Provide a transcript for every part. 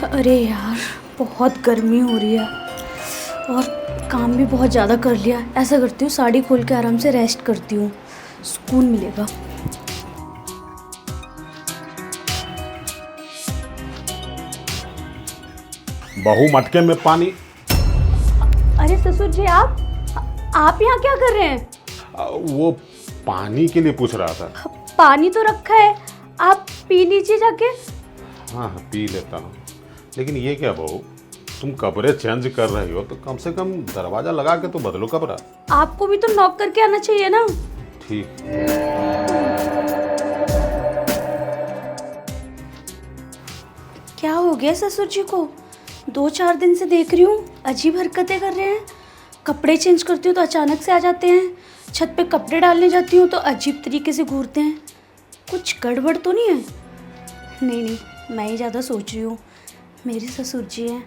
अरे यार, बहुत गर्मी हो रही है और काम भी बहुत ज़्यादा कर लिया। ऐसा करती हूँ, साड़ी खोल के आराम से रेस्ट करती हूँ, सुकून मिलेगा। बहू मटके में पानी। अरे ससुर जी, आप यहाँ क्या कर रहे हैं? वो पानी के लिए पूछ रहा था। पानी तो रखा है, आप पी लीजिए जाके। हाँ हाँ, पी लेता हूँ। लेकिन ये क्या बहू, तुम कपड़े चेंज कर रही हो तो कम से कम दरवाजा लगा के तो बदलो कपड़ा। आपको भी तो नॉक करके आना चाहिए ना। ठीक। क्या हो गया ससुर जी को? 2-4 दिन से देख रही हूँ, अजीब हरकतें कर रहे हैं। कपड़े चेंज करती हूँ तो अचानक से आ जाते हैं, छत पे कपड़े डालने जाती हूँ तो अजीब तरीके से घूरते हैं। कुछ गड़बड़ तो नहीं है? नहीं, मैं ही ज़्यादा सोच रही हूँ। मेरे ससुर जी हैं,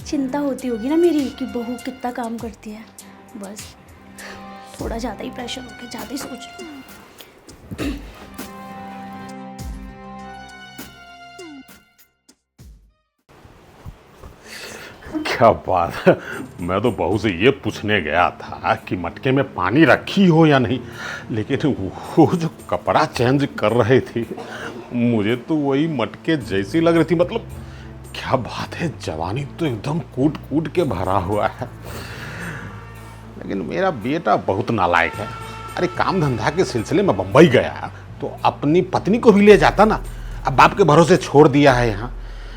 चिंता होती होगी ना मेरी कि बहू कितना काम करती है। बस थोड़ा ज़्यादा ही प्रेशर हो गया, ज़्यादा ही सोच रही हूँ। क्या बात है, मैं तो बहू से ये पूछने गया था कि मटके में पानी रखी हो या नहीं, लेकिन वो जो कपड़ा चेंज कर रहे थे मुझे तो वही मटके जैसी लग रही थी। मतलब क्या बात है, जवानी तो एकदम कूट कूट के भरा हुआ है। लेकिन मेरा बेटा बहुत नालायक है। अरे काम धंधा के सिलसिले में बम्बई गया तो अपनी पत्नी को भी ले जाता ना। अब बाप के भरोसे छोड़ दिया है यहाँ।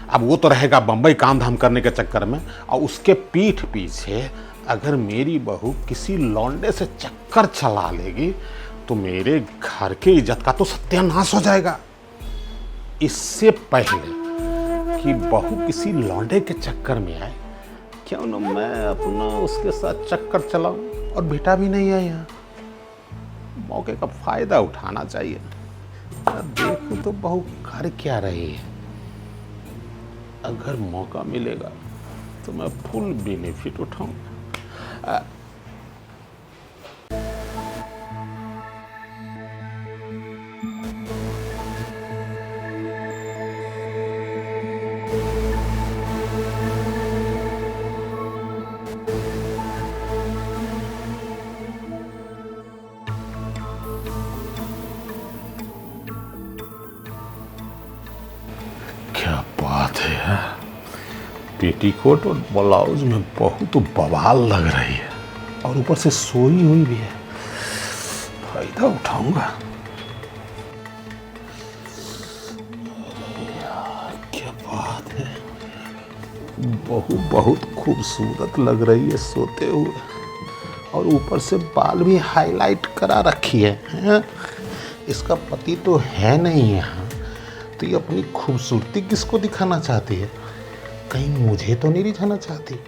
अब वो तो रहेगा बम्बई काम धाम करने के चक्कर में, और उसके पीठ पीछे अगर मेरी बहू किसी लौंडे से चक्कर चला लेगी तो मेरे घर के इज्जत का तो सत्यानाश हो जाएगा। इससे पहले कि बहू किसी लौंडे के चक्कर में आए, क्यों ना मैं अपना उसके साथ चक्कर चलाऊं। और बेटा भी नहीं है यहाँ, मौके का फायदा उठाना चाहिए। देखूं तो बहू कर क्या रही है। अगर मौका मिलेगा तो मैं फुल बेनिफिट उठाऊंगा। क्या बात है यार, पेटीकोट और ब्लाउज में बहुत बवाल लग रही है, और ऊपर से सोई हुई भी है। फायदा उठाऊंगा। यार क्या बात है, बहू बहुत खूबसूरत लग रही है सोते हुए, और ऊपर से बाल भी हाईलाइट करा रखी है। इसका पति तो है नहीं यहाँ, तो ये अपनी खूबसूरती किसको दिखाना चाहती है? कहीं मुझे तो नहीं दिखाना चाहती।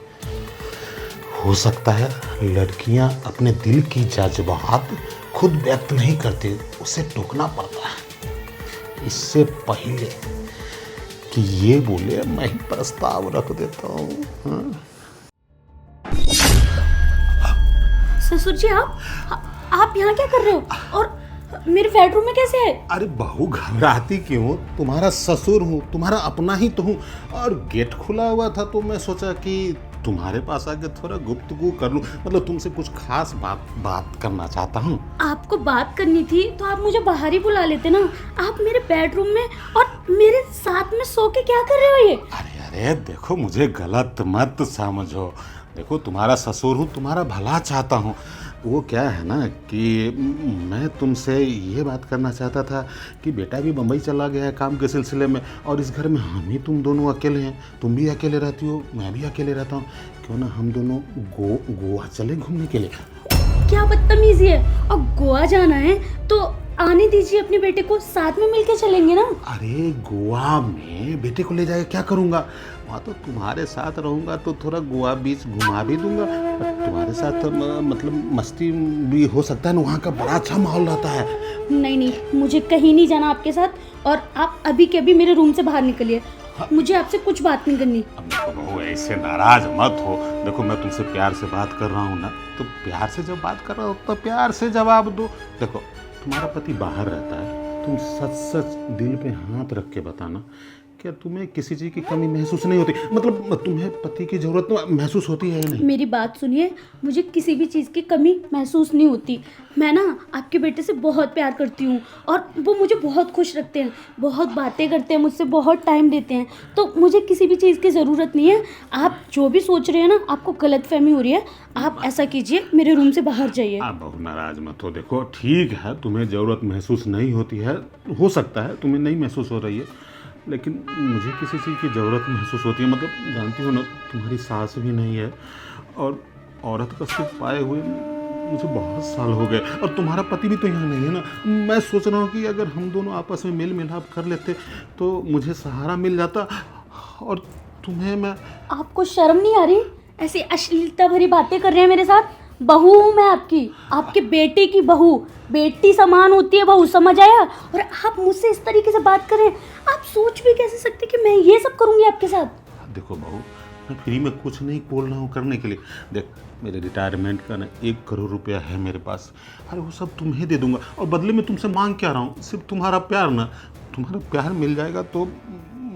हो सकता है लड़कियां अपने दिल की जज्बात खुद व्यक्त नहीं करती, उसे टोकना पड़ता है। इससे पहले कि ये बोले मैं ही प्रस्ताव रख देता हूँ। ससुर जी, आप यहाँ क्या कर रहे हो? और मेरे बेडरूम में कैसे है? अरे बहू घबराती क्यों? तुम्हारा ससुर हूँ, तुम्हारा अपना ही तो हूँ, और गेट खुला हुआ था तो मैं सोचा कि तुम्हारे पास आके थोड़ा गुफ्तगू कर लूँ। मतलब तुमसे कुछ खास बात करना चाहता हूँ। आपको बात करनी थी तो आप मुझे बाहर ही बुला लेते ना। आप मेरे बेडरूम में और मेरे साथ में सो के क्या कर रहे हो ये? अरे देखो, मुझे गलत मत समझो। देखो तुम्हारा ससुर हूँ, तुम्हारा भला चाहता हूँ। वो क्या है ना कि मैं तुमसे ये बात करना चाहता था कि बेटा भी बम्बई चला गया है काम के सिलसिले में, और इस घर में हम ही तुम दोनों अकेले हैं। तुम भी अकेले रहती हो, मैं भी अकेले रहता हूँ। क्यों ना हम दोनों गोवा चले घूमने के लिए। क्या बदतमीजी है! और गोवा जाना है तो आने दीजिए अपने बेटे को, साथ में मिलके चलेंगे ना। अरे गोवा में बेटे को ले जाके क्या करूँगा? वहाँ तो तुम्हारे साथ रहूँगा तो थोड़ा गोवा बीच घुमा भी दूंगा। तुम्हारे साथ मतलब मस्ती भी हो सकता है ना, वहाँ का बड़ा अच्छा माहौल रहता है। नहीं, मुझे कहीं नहीं जाना आपके साथ, और आप अभी के अभी मेरे रूम से बाहर निकलिए। मुझे आपसे कुछ बात नहीं करनी। अब देखो बहू, ऐसे नाराज मत हो। देखो मैं तुमसे प्यार से बात कर रहा हूँ ना, तो प्यार से जब बात कर रहा हो तो प्यार से जवाब दो। देखो तुम्हारा पति बाहर रहता है, तुम सच सच दिल पे हाथ रख के बताना क्या तुम्हें किसी चीज़ की कमी महसूस नहीं होती? मतलब तुम्हें पति की ज़रूरत महसूस होती है या नहीं? मेरी बात सुनिए, मुझे किसी भी चीज़ की कमी महसूस नहीं होती। मैं ना आपके बेटे से बहुत प्यार करती हूँ और वो मुझे बहुत खुश रखते हैं, बहुत बातें करते हैं मुझसे, बहुत टाइम देते हैं, तो मुझे किसी भी चीज़ की ज़रूरत नहीं है। आप जो भी सोच रहे हैं ना, आपको गलतफहमी हो रही है। आप ऐसा कीजिए, मेरे रूम से बाहर जाइए। आप बहुत नाराज मत हो। देखो ठीक है, तुम्हें ज़रूरत महसूस नहीं होती है, हो सकता है तुम्हें नहीं महसूस हो रही है, लेकिन मुझे किसी चीज़ की ज़रूरत महसूस होती है। मतलब जानती हो ना, तुम्हारी सास भी नहीं है और औरत का सुख पाए हुए मुझे बहुत साल हो गए, और तुम्हारा पति भी तो यहाँ नहीं है ना। मैं सोच रहा हूँ कि अगर हम दोनों आपस में मेल मिलाप कर लेते तो मुझे सहारा मिल जाता, और तुम्हें मैं... आपको शर्म नहीं आ रही? ऐसी अश्लीलता भरी बातें कर रहे हैं मेरे साथ। बहू हूँ मैं आपकी, आपके बेटे की बहू। बेटी समान होती है बहू, समझ आया? और आप मुझसे इस तरीके से बात कर रहे हैं, आप सोच भी कैसे सकते कि मैं ये सब करूँगी आपके साथ? देखो बहू, मैं फ्री में कुछ नहीं बोल रहा हूँ करने के लिए। देख, मेरे रिटायरमेंट का ना 1 करोड़ रुपया है मेरे पास। अरे वो सब तुम्हें दे दूंगा, और बदले में तुमसे मांग क्या रहा हूँ? सिर्फ तुम्हारा प्यार ना। तुम्हारा प्यार मिल जाएगा तो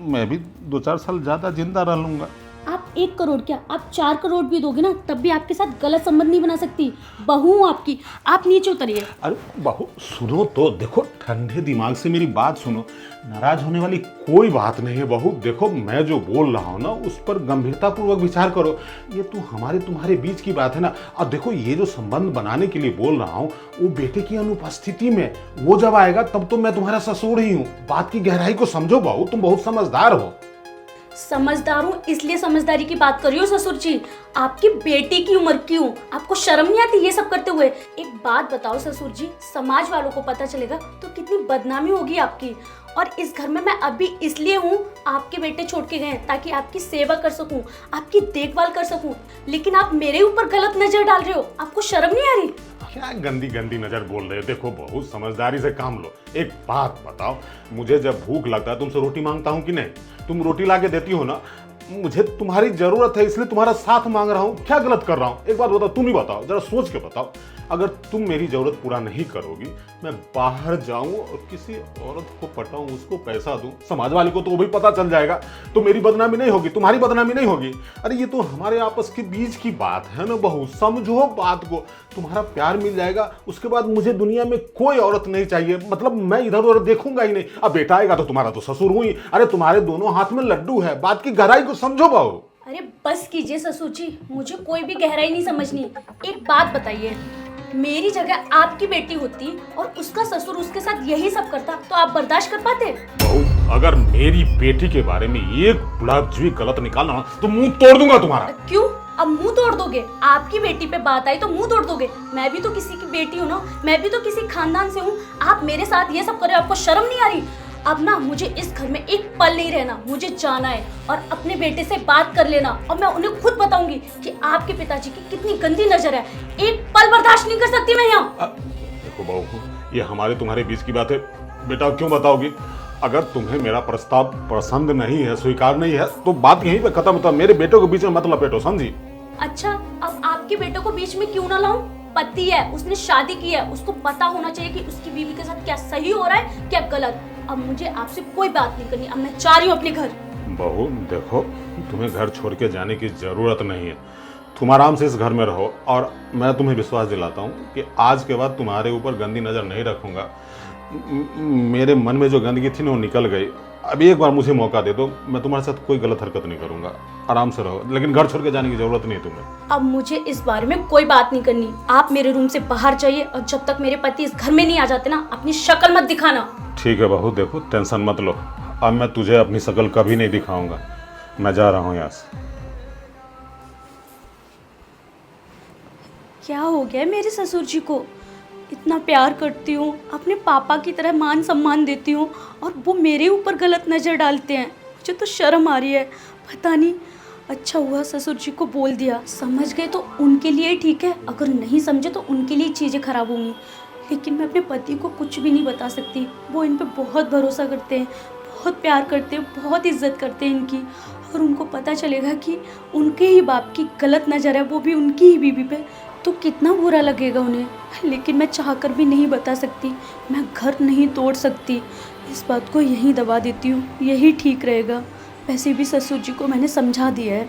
मैं भी 2-4 साल ज़्यादा जिंदा रह लूँगा। आप 1 करोड़ क्या, आप 4 करोड़ भी दोगे ना, तब भी आपके साथ गलत संबंध नहीं बना सकती। बहू हूँ आपकी, आप नीचे उतरिए। अरे बहू सुनो तो, देखो ठंडे दिमाग से मेरी बात सुनो। नाराज होने वाली कोई बात नहीं है बहू। देखो मैं जो बोल रहा हूँ ना, उस पर गंभीरतापूर्वक विचार करो। ये तो तुम्हारे बीच की बात है ना। और देखो, ये जो संबंध बनाने के लिए बोल रहा हूँ, वो बेटे की अनुपस्थिति में, वो जब आएगा तब तो मैं तुम्हारा ससुर ही हूँ। बात की गहराई को समझो बहू, तुम बहुत समझदार हो। समझदार हूँ इसलिए समझदारी की बात कर रही हूँ ससुर जी। आपकी बेटी की उम्र की हूँ, आपको शर्म नहीं आती ये सब करते हुए? एक बात बताओ ससुर जी, समाज वालों को पता चलेगा तो कितनी बदनामी होगी आपकी। और इस घर में मैं अभी इसलिए हूँ, आपके बेटे छोड़ के गए हैं ताकि आपकी सेवा कर सकूं, आपकी देखभाल कर सकूं। लेकिन आप मेरे ऊपर गलत नजर डाल रहे हो, आपको शर्म नहीं आ रही? क्या गंदी गंदी नजर बोल रहे हो? देखो बहुत समझदारी से काम लो। एक बात बताओ, मुझे जब भूख लगता है तुमसे रोटी मांगता हूँ कि नहीं? तुम रोटी ला के देती हो ना। मुझे तुम्हारी जरूरत है इसलिए तुम्हारा साथ मांग रहा हूँ। क्या गलत कर रहा हूँ? एक बात बताओ, तुम ही बताओ, जरा सोच के बताओ। अगर तुम मेरी जरूरत पूरा नहीं करोगी, मैं बाहर जाऊं और किसी औरत को पटाऊं, उसको पैसा दूं, समाज वाले को तो वो भी पता चल जाएगा, तो मेरी बदनामी नहीं होगी, तुम्हारी बदनामी नहीं होगी। अरे ये तो हमारे आपस के बीच की बात है ना बहू, समझो बात को। तुम्हारा प्यार मिल जाएगा, उसके बाद मुझे दुनिया में कोई औरत नहीं चाहिए। मतलब मैं इधर उधर देखूंगा ही नहीं। अब बेटा आएगा तो तुम्हारा तो ससुर हुई। अरे तुम्हारे दोनों हाथ में लड्डू है, बात की गहराई को समझो बहू। अरे बस कीजिए ससुर जी, मुझे कोई भी गहराई नहीं समझनी। एक बात बताइए, मेरी जगह आपकी बेटी होती और उसका ससुर उसके साथ यही सब करता तो आप बर्दाश्त कर पाते? बहू, अगर मेरी बेटी के बारे में एक लफ्ज भी गलत निकालना तो मुंह तोड़ दूंगा तुम्हारा। क्यों? अब मुंह तोड़ दोगे? आपकी बेटी पे बात आई तो मुंह तोड़ दोगे? मैं भी तो किसी की बेटी हूँ ना, मैं भी तो किसी खानदान से हूँ। आप मेरे साथ ये सब कर रहे हो, आपको शर्म नहीं आ रही? अब ना मुझे इस घर में एक पल नहीं रहना, मुझे जाना है और अपने बेटे से बात कर लेना, और मैं उन्हें खुद बताऊंगी कि आपके पिताजी की कितनी गंदी नजर है। एक पल बर्दाश्त नहीं कर सकती मैं यहाँ। देखो बहू, ये हमारे तुम्हारे बीच की बात है। बेटा क्यों बताओगी? अगर तुम्हें मेरा प्रस्ताव पसंद नहीं है, स्वीकार नहीं है, तो बात यहीं पे खत्म होता है। मेरे बेटों के बीच में मत लपेटो, समझी? अच्छा, अब आपके बेटों को बीच में क्यों ना लाऊं? पति है, उसने शादी की है, उसको पता होना चाहिए कि उसकी बीवी के साथ क्या सही हो रहा है क्या गलत। अब मुझे आपसे कोई बात नहीं करनी, अब मैं जा रही हूँ अपने घर। बहू देखो, तुम्हें घर छोड़ के जाने की जरूरत नहीं है। तुम आराम से इस घर में रहो, और मैं तुम्हें विश्वास दिलाता हूँ कि आज के बाद तुम्हारे ऊपर गंदी नजर नहीं रखूंगा। मेरे मन में जो गंदगी थी ना, वो निकल गई। अभी एक बार मुझे मौका दे दो, मैं तुम्हारे साथ कोई गलत हरकत नहीं करूंगा। आराम से रहो, लेकिन घर छोड़ के जाने की जरूरत नहीं है तुम्हें। अब मुझे इस बारे में कोई बात नहीं करनी। आप मेरे रूम से बाहर जाइए, और जब तक मेरे पति इस घर में नहीं आ जाते ना, अपनी शक्ल मत दिखाना। ठीक है बहू, देखो टेंशन मत लो। अब मैं तुझे अपनी शक्ल कभी नहीं दिखाऊंगा। मैं जा रहा हूँ यहाँ से। क्या हो गया मेरे ससुर जी को? इतना प्यार करती हूँ, अपने पापा की तरह मान सम्मान देती हूँ, और वो मेरे ऊपर गलत नज़र डालते हैं। मुझे तो शर्म आ रही है, पता नहीं। अच्छा हुआ ससुर जी को बोल दिया, समझ गए तो उनके लिए ठीक है, अगर नहीं समझे तो उनके लिए चीज़ें खराब होंगी। लेकिन मैं अपने पति को कुछ भी नहीं बता सकती। वो इन पर बहुत भरोसा करते हैं, बहुत प्यार करते हैं, बहुत इज्जत करते हैं इनकी। और उनको पता चलेगा कि उनके ही बाप की गलत नज़र है, वो भी उनकी ही बीवी पे, तो कितना बुरा लगेगा उन्हें। लेकिन मैं चाहकर भी नहीं बता सकती, मैं घर नहीं तोड़ सकती। इस बात को यहीं दबा देती हूँ, यही ठीक रहेगा। वैसे भी ससुर जी को मैंने समझा दिया है